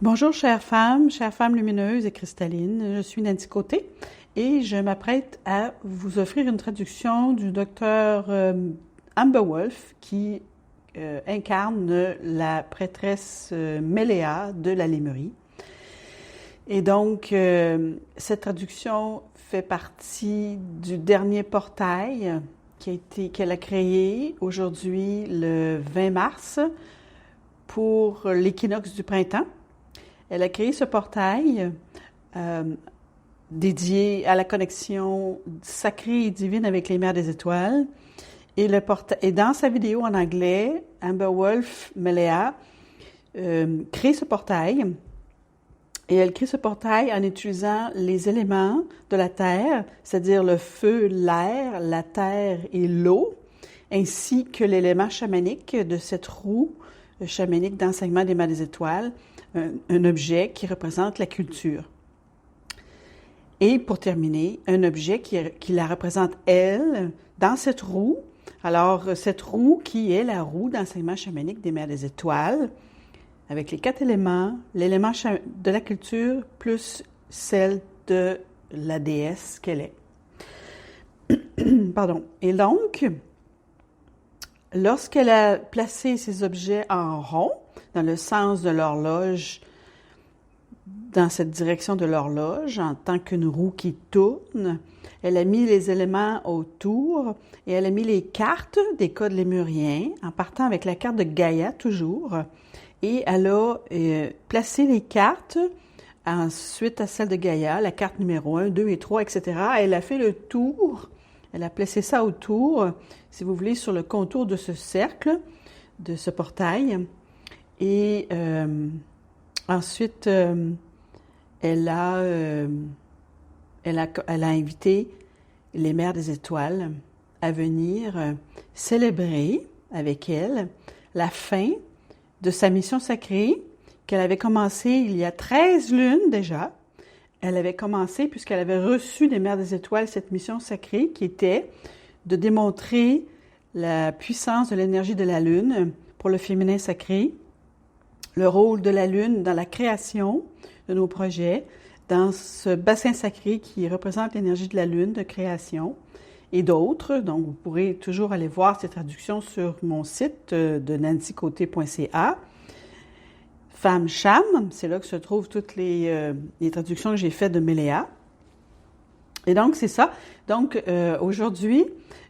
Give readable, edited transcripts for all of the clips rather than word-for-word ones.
Bonjour, chères femmes lumineuses et cristallines. Je suis Nancy Côté et je m'apprête à vous offrir une traduction du docteur Amber Wolf qui incarne la prêtresse Méléa de la Lémurie. Et donc, cette traduction fait partie du dernier portail qu'elle a créé aujourd'hui le 20 mars pour l'équinoxe du printemps. Elle a créé ce portail dédié à la connexion sacrée et divine avec les mers des étoiles. Et dans sa vidéo en anglais, Amber Wolf Méléa crée ce portail. Et elle crée ce portail en utilisant les éléments de la Terre, c'est-à-dire le feu, l'air, la terre et l'eau, ainsi que l'élément chamanique de cette roue chamanique d'enseignement des mers des étoiles, un objet qui représente la culture. Et pour terminer, un objet qui la représente elle dans cette roue. Alors, cette roue qui est la roue d'enseignement chamanique des mers des étoiles, avec les 4 éléments, l'élément de la culture plus celle de la déesse qu'elle est. Pardon. Et donc, lorsqu'elle a placé ces objets en rond, dans le sens de l'horloge, dans cette direction de l'horloge, en tant qu'une roue qui tourne, elle a mis les éléments autour et elle a mis les cartes des codes lémuriens, en partant avec la carte de Gaïa toujours, et elle a placé les cartes ensuite à celle de Gaïa, la carte numéro 1, 2 et 3, etc. Elle a fait le tour, elle a placé ça autour, si vous voulez, sur le contour de ce cercle, de ce portail. Et ensuite, elle a invité les mères des étoiles à venir célébrer avec elle la fin de sa mission sacrée qu'elle avait commencée il y a 13 lunes déjà. Elle avait commencé puisqu'elle avait reçu des mères des étoiles cette mission sacrée qui était de démontrer la puissance de l'énergie de la lune pour le féminin sacré, le rôle de la lune dans la création de nos projets, dans ce bassin sacré qui représente l'énergie de la lune de création et d'autres. Donc, vous pourrez toujours aller voir ces traductions sur mon site de nancycoté.ca. Femme Cham, c'est là que se trouvent toutes les traductions que j'ai faites de Méléa. Et donc, c'est ça. Donc, aujourd'hui,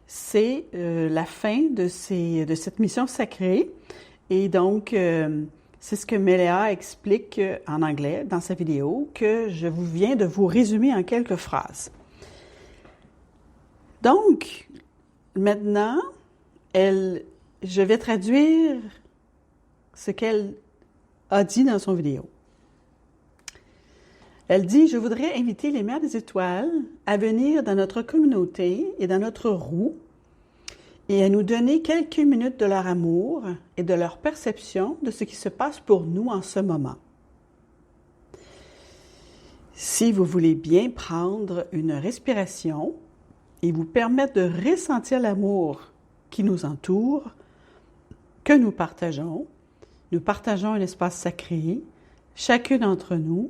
c'est la fin de cette mission sacrée. Et donc, c'est ce que Méléa explique en anglais dans sa vidéo, que je viens de vous résumer en quelques phrases. Donc, maintenant, je vais traduire ce qu'elle a dit dans son vidéo. Elle dit « Je voudrais inviter les mères des étoiles à venir dans notre communauté et dans notre roue et à nous donner quelques minutes de leur amour et de leur perception de ce qui se passe pour nous en ce moment. Si vous voulez bien prendre une respiration et vous permettre de ressentir l'amour qui nous entoure, que nous partageons un espace sacré, chacune d'entre nous.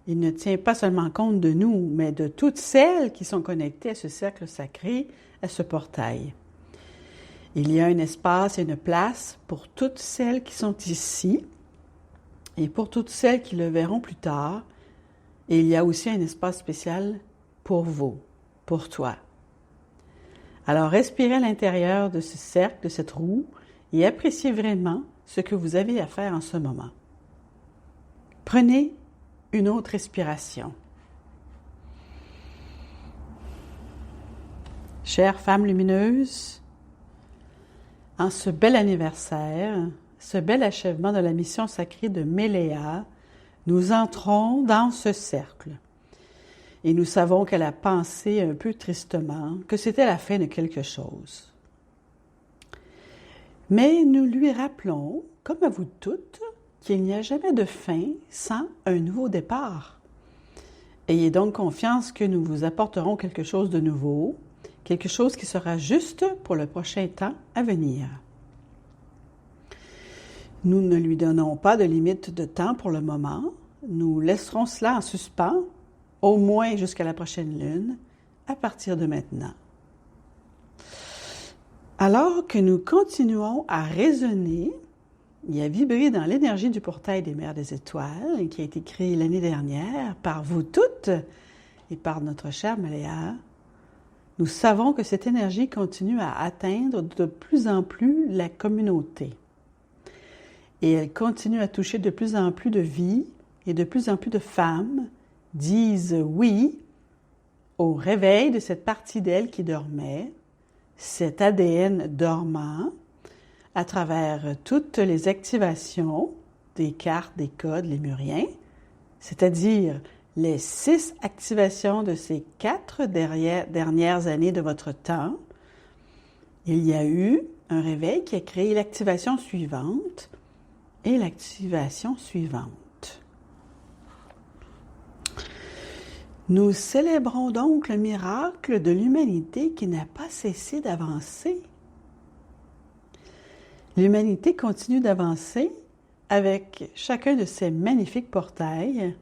Il ne tient pas seulement compte de nous, mais de toutes celles qui sont connectées à ce cercle sacré, à ce portail. Il y a un espace et une place pour toutes celles qui sont ici et pour toutes celles qui le verront plus tard. Et il y a aussi un espace spécial pour vous, pour toi. Alors, respirez à l'intérieur de ce cercle, de cette roue, et appréciez vraiment ce que vous avez à faire en ce moment. Prenez une autre respiration. Chères femmes lumineuses, en ce bel anniversaire, ce bel achèvement de la mission sacrée de Méléa, nous entrons dans ce cercle. Et nous savons qu'elle a pensé un peu tristement que c'était la fin de quelque chose. Mais nous lui rappelons, comme à vous toutes, qu'il n'y a jamais de fin sans un nouveau départ. Ayez donc confiance que nous vous apporterons quelque chose de nouveau, quelque chose qui sera juste pour le prochain temps à venir. Nous ne lui donnons pas de limite de temps pour le moment. Nous laisserons cela en suspens, au moins jusqu'à la prochaine lune, à partir de maintenant. Alors que nous continuons à résonner et à vibrer dans l'énergie du portail des mers des étoiles, qui a été créé l'année dernière par vous toutes et par notre chère Maléa, nous savons que cette énergie continue à atteindre de plus en plus la communauté. Et elle continue à toucher de plus en plus de vies et de plus en plus de femmes disent oui au réveil de cette partie d'elle qui dormait, cet ADN dormant, à travers toutes les activations des cartes, des codes lémuriens, c'est-à-dire les 6 activations de ces 4 dernières années de votre temps. Il y a eu un réveil qui a créé l'activation suivante et l'activation suivante. Nous célébrons donc le miracle de l'humanité qui n'a pas cessé d'avancer. L'humanité continue d'avancer avec chacun de ces magnifiques portails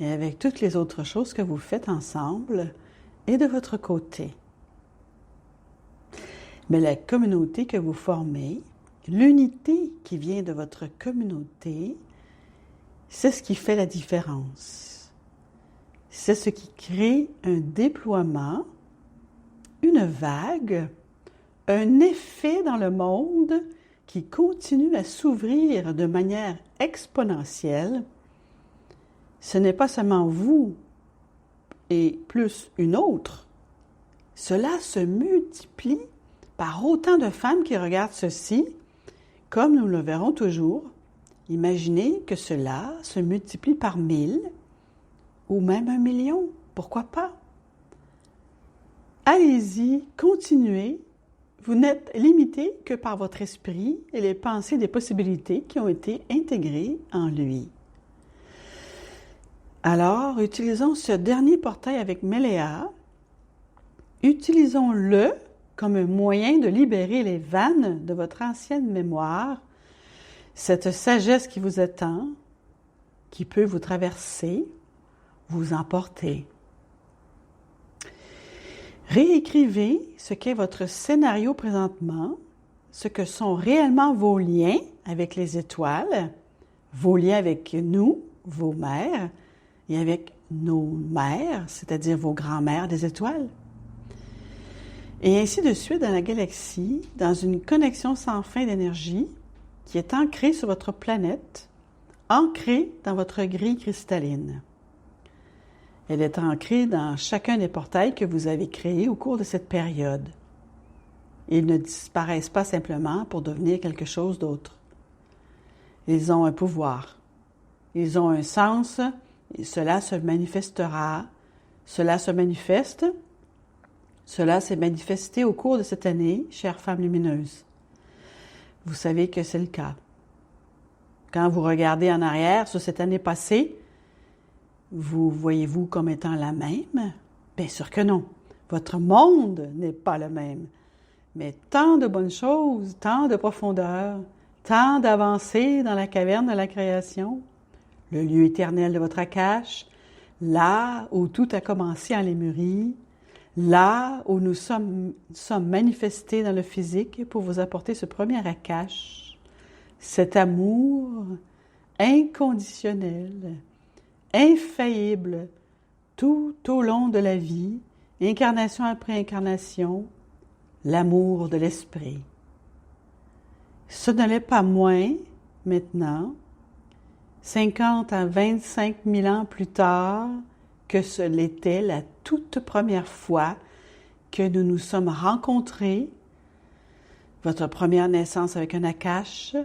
et avec toutes les autres choses que vous faites ensemble et de votre côté. Mais la communauté que vous formez, l'unité qui vient de votre communauté, c'est ce qui fait la différence. C'est ce qui crée un déploiement, une vague, un effet dans le monde qui continue à s'ouvrir de manière exponentielle. Ce n'est pas seulement vous et plus une autre. Cela se multiplie par autant de femmes qui regardent ceci, comme nous le verrons toujours. Imaginez que cela se multiplie par 1000 ou même 1 million. Pourquoi pas? Allez-y, continuez. Vous n'êtes limité que par votre esprit et les pensées des possibilités qui ont été intégrées en lui. Alors, utilisons ce dernier portail avec Méléa. Utilisons-le comme un moyen de libérer les vannes de votre ancienne mémoire, cette sagesse qui vous attend, qui peut vous traverser, vous emporter. Réécrivez ce qu'est votre scénario présentement, ce que sont réellement vos liens avec les étoiles, vos liens avec nous, vos mères, et avec nos mères, c'est-à-dire vos grands-mères des étoiles. Et ainsi de suite dans la galaxie, dans une connexion sans fin d'énergie qui est ancrée sur votre planète, ancrée dans votre grille cristalline. Elle est ancrée dans chacun des portails que vous avez créés au cours de cette période. Ils ne disparaissent pas simplement pour devenir quelque chose d'autre. Ils ont un pouvoir. Ils ont un sens et cela se manifestera. Cela se manifeste. Cela s'est manifesté au cours de cette année, chère femme lumineuse. Vous savez que c'est le cas. Quand vous regardez en arrière sur cette année passée, vous voyez-vous comme étant la même? Bien sûr que non. Votre monde n'est pas le même. Mais tant de bonnes choses, tant de profondeur, tant d'avancées dans la caverne de la création, le lieu éternel de votre Akash, là où tout a commencé en Lémurie, là où nous sommes manifestés dans le physique pour vous apporter ce premier Akash, cet amour inconditionnel, infaillible, tout au long de la vie, incarnation après incarnation, l'amour de l'esprit. Ce ne l'est pas moins maintenant, 50 à 25 000 ans plus tard, que ce l'était la toute première fois que nous nous sommes rencontrés. Votre première naissance avec un Akash,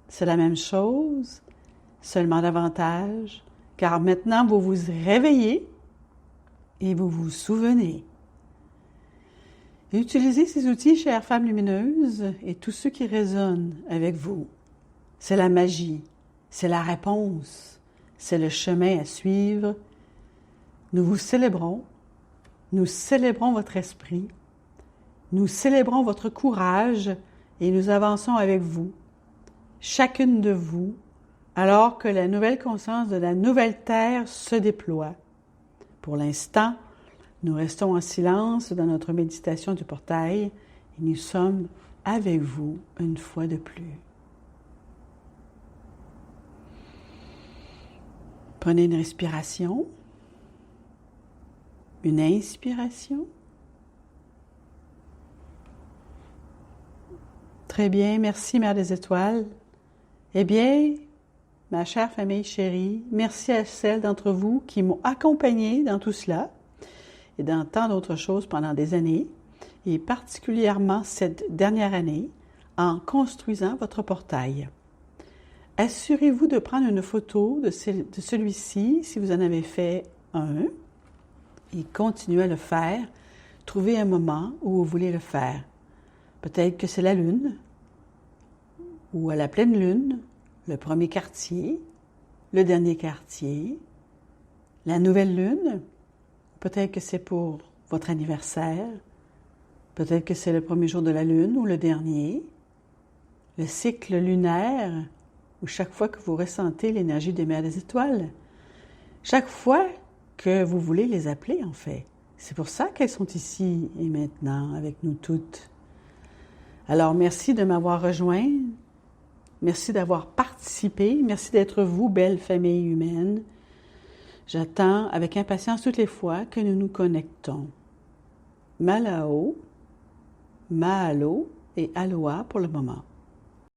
c'est la même chose, seulement davantage, car maintenant vous vous réveillez et vous vous souvenez. Utilisez ces outils, chères femmes lumineuses, et tous ceux qui résonnent avec vous. C'est la magie, c'est la réponse, c'est le chemin à suivre. Nous vous célébrons, nous célébrons votre esprit, nous célébrons votre courage et nous avançons avec vous. chacune de vous, alors que la nouvelle conscience de la nouvelle Terre se déploie. Pour l'instant, nous restons en silence dans notre méditation du portail et nous sommes avec vous une fois de plus. Prenez une respiration, une inspiration. Très bien, merci Mère des Étoiles. Eh bien, ma chère famille chérie, merci à celles d'entre vous qui m'ont accompagnée dans tout cela et dans tant d'autres choses pendant des années, et particulièrement cette dernière année, en construisant votre portail. Assurez-vous de prendre une photo de celui-ci si vous en avez fait un, et continuez à le faire. Trouvez un moment où vous voulez le faire. Peut-être que c'est la lune, ou à la pleine lune, le premier quartier, le dernier quartier, la nouvelle lune. Peut-être que c'est pour votre anniversaire, peut-être que c'est le premier jour de la lune ou le dernier, le cycle lunaire, ou chaque fois que vous ressentez l'énergie des mers des étoiles, chaque fois que vous voulez les appeler en fait. C'est pour ça qu'elles sont ici et maintenant avec nous toutes. Alors merci de m'avoir rejoint, merci d'avoir participé, merci d'être vous, belle famille humaine. J'attends avec impatience toutes les fois que nous nous connectons. Malao, mahalo et aloha pour le moment.